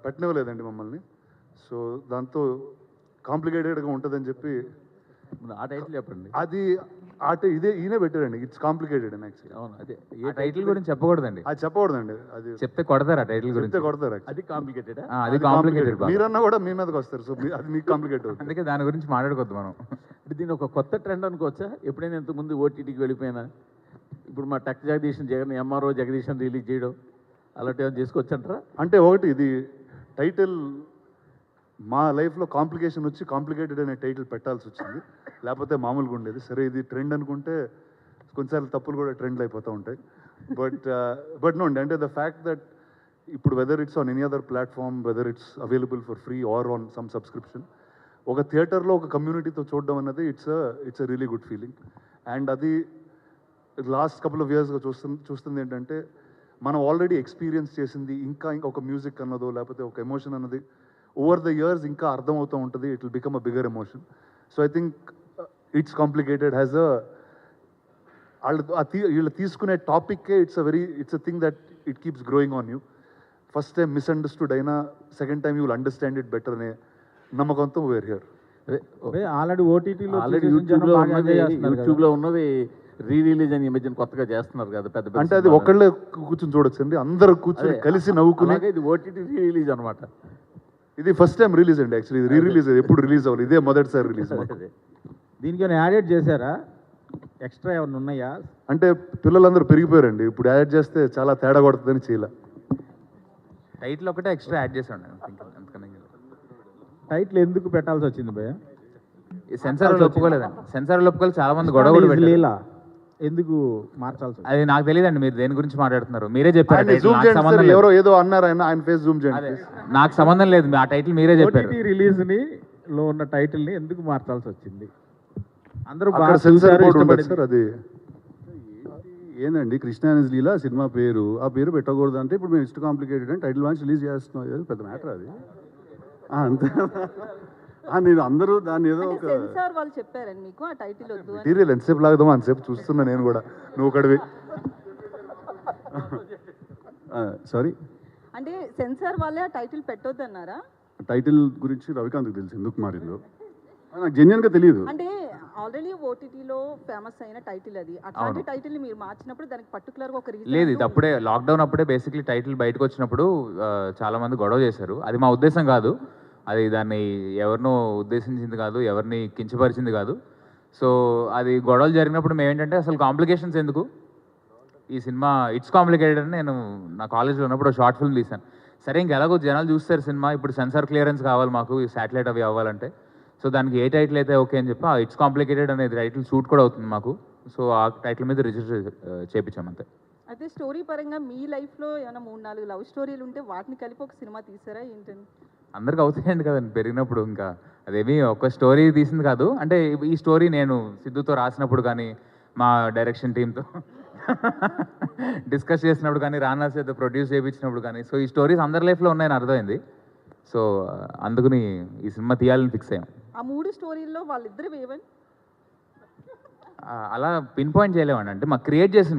పెట్టనివ్వలేదండి మమ్మల్ని. సో దాంతో కాంప్లికేటెడ్గా ఉంటుందని చెప్పి ఆ టైటిల్ చెప్పండి. అది ఈయనే పెట్టాడండి. ఇట్స్ కాంప్లికేటెడ్ అని యాక్చువల్లీ. అవును, అదే ఏ టైటిల్ గురించి చెప్పకూడదండి. అది చెప్పకూడదండి. అది చెప్తే కొడతారు ఆ టైటిల్ గురించి. చెప్తే కొడతారు actually. అది కాంప్లికేటెడ్. అది కాంప్లికేటెడ్. మీరన్నా కూడా మీ మీదకి వస్తారు. సో అది మీకు కాంప్లికేట్ అవుతుంది. అందుకే దాని గురించి మాట్లాడుకోవద్దు మనం. అంటే దీన్ని ఒక కొత్త ట్రెండ్ అనుకోవచ్చా? ఎప్పుడైనా ఇంతకుముందు ఓటీటీకి వెళ్ళిపోయినా ఇప్పుడు మా టక్ జగదీశన్ ఎంఆర్ఓ జగదీశన్ రిలీజ్ చేయడం అలాంటి ఏమైనా చేసుకోవచ్చంటారా? అంటే ఒకటి ఇది టైటిల్ మా లైఫ్లో కాంప్లికేషన్ వచ్చి కాంప్లికేటెడ్ అనే టైటిల్ పెట్టాల్సి వచ్చింది. లేకపోతే మామూలుగా ఉండేది. సరే ఇది ట్రెండ్ అనుకుంటే కొన్నిసార్లు తప్పులు కూడా ట్రెండ్లు అయిపోతూ ఉంటాయి. బట్ నో అండి, అంటే ద ఫ్యాక్ట్ దట్ ఇప్పుడు whether it's on any other platform, whether it's available for free or on some subscription, ఒక థియేటర్లో ఒక కమ్యూనిటీతో చూడడం అన్నది it's a really good feeling. And అది లాస్ట్ కపుల్ ఆఫ్ ఇయర్స్గా చూస్తుంది ఏంటంటే మనం ఆల్రెడీ ఎక్స్పీరియన్స్ చేసింది ఇంకా ఒక మ్యూజిక్ అన్నదో లేకపోతే ఒక ఎమోషన్ అన్నది ఓవర్ ద ఇయర్స్ ఇంకా అర్థమవుతూ ఉంటుంది. It will become a bigger emotion. So I think it's complicated has వీళ్ళు తీసుకునే టాపిక్కే it's a thing that it keeps growing on you. First time misunderstood అయినా second time you will understand it better అనే నమ్మకంతో we're here. Already ఓటీటీలో already యూట్యూబ్లో ఉన్నది re release అని ఈ మధ్యన కొత్తగా చేస్తున్నారు కదా పెద్ద. అంటే అది ఒకళ్ళే కూర్చొని చూడొచ్చండి, అందరూ కూర్చొని కలిసి నవ్వుకుని. ఇది ఓటీటీ రీ రిలీజ్ అనమాట. ఇది ఫస్ట్ టైం రిలీజ్ అండి. యాక్చువల్లీ రీ రిలీజ్ ఎప్పుడు రిలీజ్ అవ్వాలి, ఇదే మొదటిసారి రిలీజ్. దీనికి ఏమైనా యాడ్ చేశారా? ఎక్స్ట్రా ఏమైనా ఉన్నాయా? అంటే పిల్లలందరూ పెరిగిపోయారండి, ఇప్పుడు యాడ్ చేస్తే చాలా తేడా కొడుతుందని చేయలే. టైటిల్ ఒకటే ఎక్స్ట్రా యాడ్ చేసాను. టైటిల్ ఎందుకు పెట్టాల్సి వచ్చింది భయ్య? సెన్సార్ ఒప్పుకోలేదండి. సెన్సార్ ఒప్పుకోలేదు, చాలా మంది గొడవ కూడా పెట్టారు. ఎందుకు మార్చాల్సి? అది నాకు తెలియదండి, మీరు దేని గురించి మాట్లాడుతున్నారు, మీరే చెప్పారు. ఎవరో ఏదో అన్నారు, ఆయన ఫేస్ జూమ్ చేయండి. నాకు సంబంధం లేదు, ఆ టైటిల్ మీరే చెప్పారు. రిలీజ్ లో ఉన్న టైటిల్ ని ఎందుకు మార్చాల్సి వచ్చింది? అందరూ సెన్సార్ బోర్డు ఉండదు సార్. అది ఏందండి, కృష్ణ ఇస్ లీలా సినిమా పేరు, ఆ పేరు పెట్టకూడదు అంటే ఇప్పుడు మేము ఇష్ట కాంప్లికేటెడ్ అని టైటిల్ వాన్స్ రిలీజ్ చేస్తున్నాం. పెద్ద మ్యాటర్ అది. అంతే. నేను అందరూ దాన్ని ఏదో ఒక సెన్సార్ వాళ్ళు చెప్పారండి మీకు ఆ టైటిల్ వద్దు అని. మెటీరియల్ ఎంతసేపు లాగదామో అంతసేపు చూస్తున్నా నేను కూడా. నువ్వు ఒకటివి. సారీ, అంటే సెన్సార్ వాళ్ళే ఆ టైటిల్ పెట్టొద్దు అన్నారా? టైటిల్ గురించి రవికాంత్కి తెలుసు ఎందుకు మారిందో, నాకు జెన్యున్గా తెలియదు. అంటే ఆల్రెడీ ఓటీటీలో ఫేమస్ అయిన టైటిల్ అది. అట్లాంటి టైటిల్ ని మీరు మార్చినప్పుడు దానికి పర్టికులర్గా ఒక రీజన్ లేదు. ఇది అప్పుడే లాక్డౌన్ అప్పుడే బేసిక్లీ టైటిల్ బయటకు వచ్చినప్పుడు చాలా మంది గొడవ చేశారు. అది మా ఉద్దేశం కాదు, అది దాన్ని ఎవరినో ఉద్దేశించింది కాదు, ఎవరిని కించపరిచింది కాదు. సో అది గొడవలు జరిగినప్పుడు మేము ఏంటంటే అసలు కాంప్లికేషన్స్ ఎందుకు, ఈ సినిమా ఇట్స్ కాంప్లికేటెడ్ అని నేను నా కాలేజ్లో ఉన్నప్పుడు షార్ట్ ఫిల్మ్ తీశాను. సరే ఇంక ఎలాగో జనాలు చూస్తారు సినిమా, ఇప్పుడు సెన్సార్ క్లియరెన్స్ కావాలి మాకు, ఈ శాటిలైట్ అవి అవ్వాలంటే. సో దానికి ఏ టైటిల్ అయితే ఓకే అని చెప్పి ఇట్స్ కాంప్లికేటెడ్ అనేది టైటిల్ సూట్ కూడా అవుతుంది మాకు. సో ఆ టైటిల్ మీద రిజిస్టర్ చేయించాం అంతే. అయితే స్టోరీ పరంగా మీ లైఫ్లో ఏమైనా 3-4 లవ్ స్టోరీలు ఉంటే వాటిని కలిపి ఒక సినిమా తీసారా ఏంటని? అందరికి అవుతాయండి కదండి పెరిగినప్పుడు. ఇంకా అదేమి ఒక స్టోరీ తీసింది కాదు. అంటే ఈ స్టోరీ నేను సిద్ధుతో రాసినప్పుడు కానీ, మా డైరెక్షన్ టీంతో డిస్కస్ చేసినప్పుడు కానీ, రానా చేత ప్రొడ్యూస్ చేయించినప్పుడు కానీ, సో ఈ స్టోరీస్ అందరి లైఫ్లో ఉన్నాయని అర్థమైంది. సో అందుకని ఈ సినిమా తీయాలని ఫిక్స్ అయ్యాం. ఆ 3 స్టోరీల్లో వాళ్ళిద్దరు ఏవని అలా పిన్ పాయింట్ చేయలేమండి. అంటే మాకు క్రియేట్ చేసిన